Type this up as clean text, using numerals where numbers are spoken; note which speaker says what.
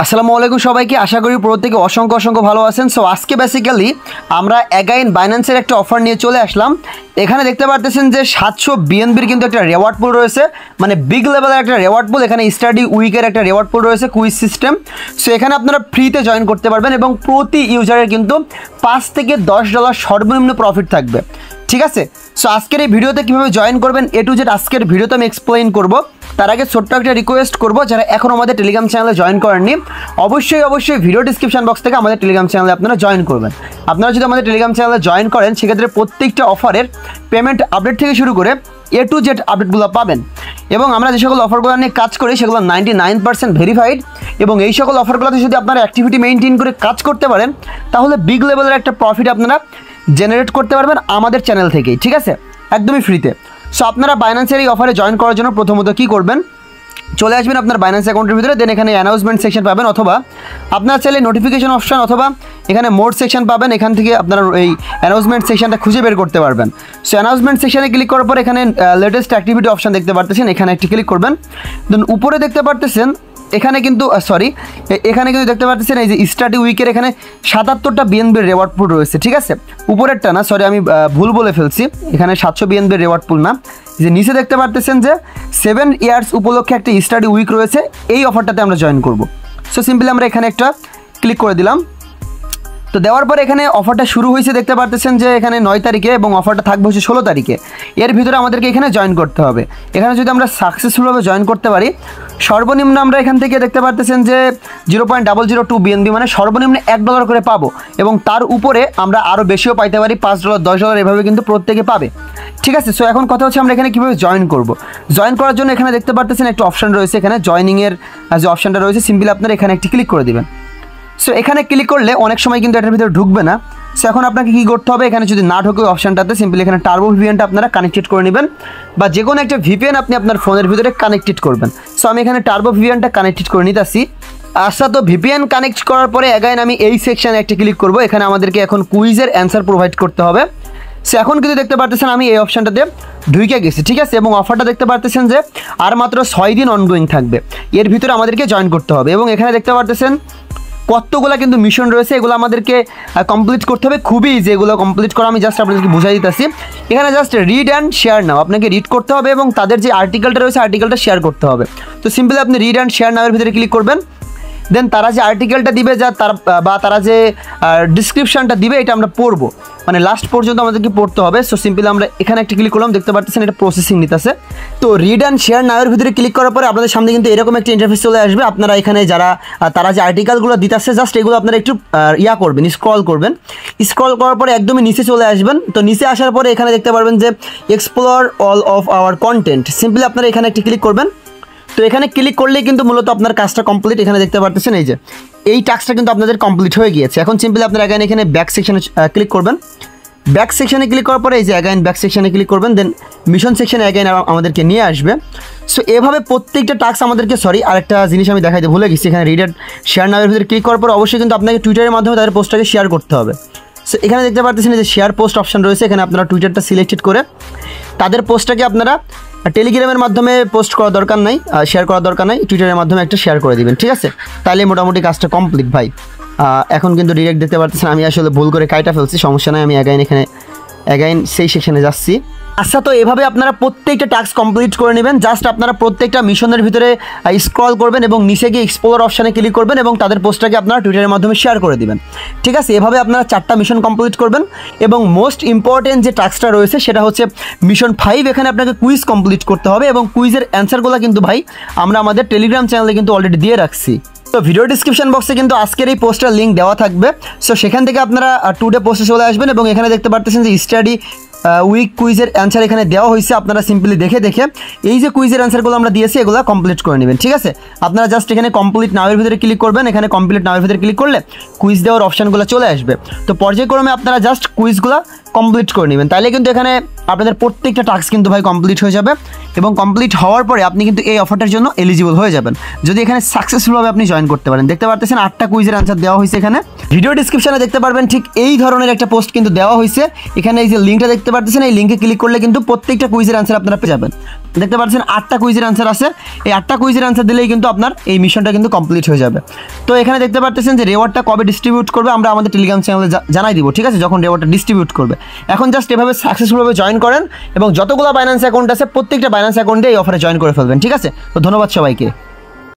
Speaker 1: আসসালামু আলাইকুম সবাইকে, আশা করি প্রত্যেকে অসংখ্য অসংখ্য ভালো আছেন। সো আজকে বেসিক্যালি আমরা অ্যাগাইন বাইন্যান্সের একটা অফার নিয়ে চলে আসলাম। এখানে দেখতে পারতেছেন যে 700 বিএনবির কিন্তু একটা রেওয়ার্ড পুল রয়েছে, মানে বিগ লেভেলের একটা রেওয়ার্ড পুল। এখানে স্টাডি উইকের একটা রেওয়ার্ড পুল রয়েছে, কুইজ সিস্টেম। সো এখানে আপনারা ফ্রিতে জয়েন করতে পারবেন এবং প্রতি ইউজারের কিন্তু $5 থেকে $10 সর্বনিম্ন প্রফিট থাকবে। ঠিক আছে, সো আজকের এই ভিডিওতে কীভাবে জয়েন করবেন A to Z আজকের ভিডিওতে আমি এক্সপ্লেইন করব। তার আগে ছোট্ট একটা রিকোয়েস্ট করব, যারা এখন আমাদের টেলিগ্রাম চ্যানেলে জয়েন করেননি অবশ্যই ভিডিও ডিসক্রিপশন বক্স থেকে আমাদের টেলিগ্রাম চ্যানেলে আপনারা জয়েন করবেন। আপনারা যদি আমাদের টেলিগ্রাম চ্যানেলে জয়েন করেন সেক্ষেত্রে প্রত্যেকটা অফারের পেমেন্ট আপডেট থেকে শুরু করে A to Z আপডেটগুলো পাবেন। এবং আমরা যে সকল অফারগুলো নিয়ে কাজ করি সেগুলো 99% ভেরিফাইড, এবং এই সকল অফারগুলোতে যদি আপনারা অ্যাক্টিভিটি মেনটেন করে কাজ করতে পারেন তাহলে বিগ লেভেলের একটা প্রফিট আপনারা জেনারেট করতে পারবেন আমাদের চ্যানেল থেকেই। ঠিক আছে, একদমই ফ্রিতে। সো আপনারা বাইন্যান্সের এই অফারে জয়েন করার জন্য প্রথমত কী করবেন, চলে আসবেন আপনার বাইন্যান্স অ্যাকাউন্টের ভিতরে, দেন এখানে অ্যানাউন্সমেন্ট সেকশন পাবেন, অথবা আপনার চাইলে নোটিফিকেশন অপশন অথবা এখানে মোড সেকশন পাবেন। এখান থেকে আপনারা এই অ্যানাউন্সমেন্ট সেকশনটা খুঁজে বের করতে পারবেন। সো অ্যানাউন্সমেন্ট সেকশনে ক্লিক করার পর এখানে লেটেস্ট অ্যাক্টিভিটি অপশন দেখতে পারতেছেন, এখানে একটি ক্লিক করবেন। দেন উপরে দেখতে পারতেছেন এখানে কিন্তু এখানে কিন্তু দেখতে পাচ্ছেন এই যে স্টাডি উইকের এখানে 77টা বিএনবির রেওয়ার্ড পুল রয়েছে। ঠিক আছে, উপরেরটা না, আমি ভুল বলে ফেলছি, এখানে 700 বিএনবির রেওয়ার্ড পুল না। যে নিচে দেখতে পারতেছেন যে 7 ইয়ার্স উপলক্ষে একটা স্টাডি উইক রয়েছে, এই অফারটাতে আমরা জয়েন করব। সো সিম্পলি আমরা এখানে একটা ক্লিক করে দিলাম। তো দেওয়ার পরে এখানে অফারটা শুরু হয়েছে দেখতে পারতেছেন যে এখানে 9 তারিখে, এবং অফারটা থাকবে হচ্ছে 16 তারিখে। এর ভিতরে আমাদেরকে এখানে জয়েন করতে হবে। এখানে যদি আমরা সাকসেসফুলভাবে জয়েন করতে পারি সর্বনিম্ন আমরা এখান থেকে দেখতে পারতেছেন যে 0.002 বিএনবি, মানে সর্বনিম্ন $1 করে পাবো, এবং তার উপরে আমরা আরও বেশিও পাইতে পারি, $5 $10 এভাবে কিন্তু প্রত্যেকে পাবে। ঠিক আছে, সো এখন কথা হচ্ছে আমরা এখানে কীভাবে জয়েন করব। জয়েন করার জন্য এখানে দেখতে পারতেছেন একটা অপশান রয়েছে, এখানে জয়েনিংয়ের যে অপশানটা রয়েছে সিম্পলি আপনারা এখানে একটি ক্লিক করে দেবেন। সো এখানে ক্লিক করলে অনেক সময় কিন্তু এটার ভিতরে ঢুকবে না। সো এখন আপনাকে কী করতে হবে, এখানে যদি না ঢোকে অপশানটাতে সিম্পলি এখানে টার্বো ভিপিএনটা আপনারা কানেক্টেড করে নেবেন, বা যে কোনো একটা ভিপিএন আপনি আপনার ফোনের ভিতরে কানেক্টেড করবেন। সো আমি এখানে টার্বো ভিপিএনটা কানেক্টেড করে নিতেছি। আচ্ছা, তো ভিপিএন কানেক্ট করার পরে অ্যাগাইন আমি এই সেকশানে একটা ক্লিক করব। এখানে আমাদেরকে এখন কুইজের অ্যান্সার প্রোভাইড করতে হবে। সো এখন কিন্তু দেখতে পারতেছেন আমি এই অপশানটাতে ঢুকে গেছি। ঠিক আছে, এবং অফারটা দেখতে পারতেছেন যে আর মাত্র 6 দিন অনগোয়িং থাকবে, এর ভিতরে আমাদেরকে জয়েন করতে হবে। এবং এখানে দেখতে পারতেছেন কতগুলো কিন্তু মিশন রয়েছে, এগুলো আমাদেরকে কমপ্লিট করতে হবে। খুবই ইজি এগুলো কমপ্লিট করা, আমি জাস্ট আপনাদেরকে বুঝাই দিতেছি। এখানে জাস্ট রিড অ্যান্ড শেয়ার নাও, আপনাকে রিড করতে হবে এবং তাদের যে আর্টিকেলটা রয়েছে আর্টিকেলটা শেয়ার করতে হবে। তো সিম্পলি আপনি রিড অ্যান্ড শেয়ার নাওয়ের ভিতরে ক্লিক করবেন। দেন তারা যে আর্টিকেলটা দিবে তারা যে ডিসক্রিপশানটা দিবে এটা আমরা পড়বো, মানে লাস্ট পর্যন্ত আমাদেরকে পড়তে হবে। সো সিম্পলি আমরা এখানে একটা ক্লিক করলাম, দেখতে পাচ্ছেন এটা প্রসেসিং নিতেছে। তো রিড অ্যান্ড শেয়ার নাওয়ের ভিতরে ক্লিক করার পরে আপনাদের সামনে কিন্তু এরকম একটা ইন্টারফেস চলে আসবে। আপনারা এখানে তারা যে আর্টিকেলগুলো দিতেছে জাস্ট এগুলো আপনারা একটু করবেন, স্ক্রল করবেন। স্ক্রল করার পরে একদমই নিচে চলে আসবেন। তো নিচে আসার পরে এখানে দেখতে পারবেন যে explore all of our content, simply আপনারা এখানে একটা ক্লিক করবেন। তো এখানে ক্লিক করলেই কিন্তু মূলত আপনার কাজটা কমপ্লিট। এখানে দেখতে পারতেছেন এই যে এই টাস্কটা কিন্তু আপনাদের কমপ্লিট হয়ে গিয়েছে। এখন সিম্পলি আপনারা এখানে ব্যাক সেকশনে ক্লিক করবেন। ব্যাক সেকশনে ক্লিক করার পরে এই যে ব্যাক সেকশনে ক্লিক করবেন, দেন মিশন সেকশনে আমাদেরকে নিয়ে আসবে। সো এভাবে প্রত্যেকটা টাস্ক আমাদেরকে আরেকটা জিনিস আমি দেখাইতে ভুলে গেছি, এখানে রিড অ্যান্ড শেয়ার নাওয়ের ভিতরে ক্লিক করার পর অবশ্যই কিন্তু আপনাকে টুইটারের মাধ্যমে তাদের পোস্টটাকে শেয়ার করতে হবে। সো এখানে দেখতে পাচ্ছেন যে শেয়ার পোস্ট অপশন রয়েছে, এখানে আপনারা টুইটারটা সিলেক্টেড করে তাদের পোস্টটাকে আপনারা টেলিগ্রামের মাধ্যমে পোস্ট করার দরকার নাই, শেয়ার করার দরকার নাই, টুইটারের মাধ্যমে একটা শেয়ার করে দিবেন। ঠিক আছে, তাহলে মোটামুটি কাজটা কমপ্লিট ভাই। এখন কিন্তু ডিরেক্ট দেখতে পাচ্ছেন আমি আসলে ভুল করে কাইটা ফেলছি, সমস্যা নাই, আমি অ্যাগাইন সেই সেকশনে যাচ্ছি। আচ্ছা, তো এভাবে আপনারা প্রত্যেকটা টাস্ক কমপ্লিট করে নেবেন। জাস্ট আপনারা প্রত্যেকটা মিশনের ভিতরে স্ক্রল করবেন এবং নিচে গিয়ে এক্সপ্লোর অপশানে ক্লিক করবেন এবং তাদের পোস্টটাকে আপনারা টুইটারের মাধ্যমে শেয়ার করে দিবেন। ঠিক আছে, এভাবে আপনারা 4টা মিশন কমপ্লিট করবেন। এবং মোস্ট ইম্পর্টেন্ট যে টাস্কটা রয়েছে সেটা হচ্ছে মিশন 5। এখানে আপনাকে কুইজ কমপ্লিট করতে হবে, এবং কুইজের অ্যান্সারগুলো কিন্তু ভাই আমরা আমাদের টেলিগ্রাম চ্যানেলে কিন্তু অলরেডি দিয়ে রাখছি। তো ভিডিও ডিসক্রিপশন বক্সে কিন্তু আজকের এই পোস্টের লিঙ্ক দেওয়া থাকবে। সো সেখান থেকে আপনারা টুডে পোস্টে চলে আসবেন, এবং এখানে দেখতে পারতেছেন যে স্টাডি উইক কুইজের অ্যান্সার এখানে দেওয়া হয়েছে। আপনারা সিম্পলি দেখে এই যে কুইজের অ্যান্সারগুলো আমরা দিয়েছি এগুলো কমপ্লিট করে নেবেন। ঠিক আছে, আপনারা জাস্ট এখানে কমপ্লিট নাওয়ের ভিতরে ক্লিক করবেন। এখানে কমপ্লিট নাওয়ের ভিতরে ক্লিক করলে কুইজ দেওয়ার অপশানগুলো চলে আসবে। তো পর্যায়ক্রমে আপনারা জাস্ট কুইজগুলো কমপ্লিট করে নেবেন, তাহলে কিন্তু এখানে আপনাদের প্রত্যেকটা টাস্ক কিন্তু ভাই কমপ্লিট হয়ে যাবে। এবং কমপ্লিট হওয়ার পরে আপনি কিন্তু এই অফারটার জন্য এলিজিবল হয়ে যাবেন যদি এখানে সাকসেসফুলভাবে আপনি জয়েন করতে পারেন। দেখতে পারতেছেন 8টা কুইজের অ্যান্সার দেওয়া হয়েছে। এখানে ভিডিও ডিসক্রিপশনে দেখতে পারবেন ঠিক এই ধরনের একটা পোস্ট কিন্তু দেওয়া হয়েছে। এখানে এই যে লিঙ্কটা দেখতে পারতেছেন, এই লিঙ্কে ক্লিক করলে কিন্তু প্রত্যেকটা কুইজের অ্যান্সার আপনারা পেয়ে যাবেন। দেখতে পাচ্ছেন 8টা কুইজের আনসার আছে, এই 8টা কুইজের আনসার দিলেই কিন্তু আপনার এই মিশনটা কিন্তু কমপ্লিট হয়ে যাবে। তো এখানে দেখতে পাচ্ছেন যে রেওয়ার্ডটা কবে ডিস্ট্রিবিউট করবে আমরা আমাদের টেলিগ্রাম চ্যানেলে জানাই দিব, ঠিক আছে, যখন রেওয়ার্ডটা ডিস্ট্রিবিউট করবে। এখন জাস্ট এভাবে সাকসেসফুলভাবে জয়েন করেন এবং যতগুলো বাইন্যান্স অ্যাকাউন্ট আছে প্রত্যেকটা বাইন্যান্স অ্যাকাউন্টে এই অফারে জয়েন করে ফেলবেন, ঠিক আছে। তো ধন্যবাদ সবাইকে।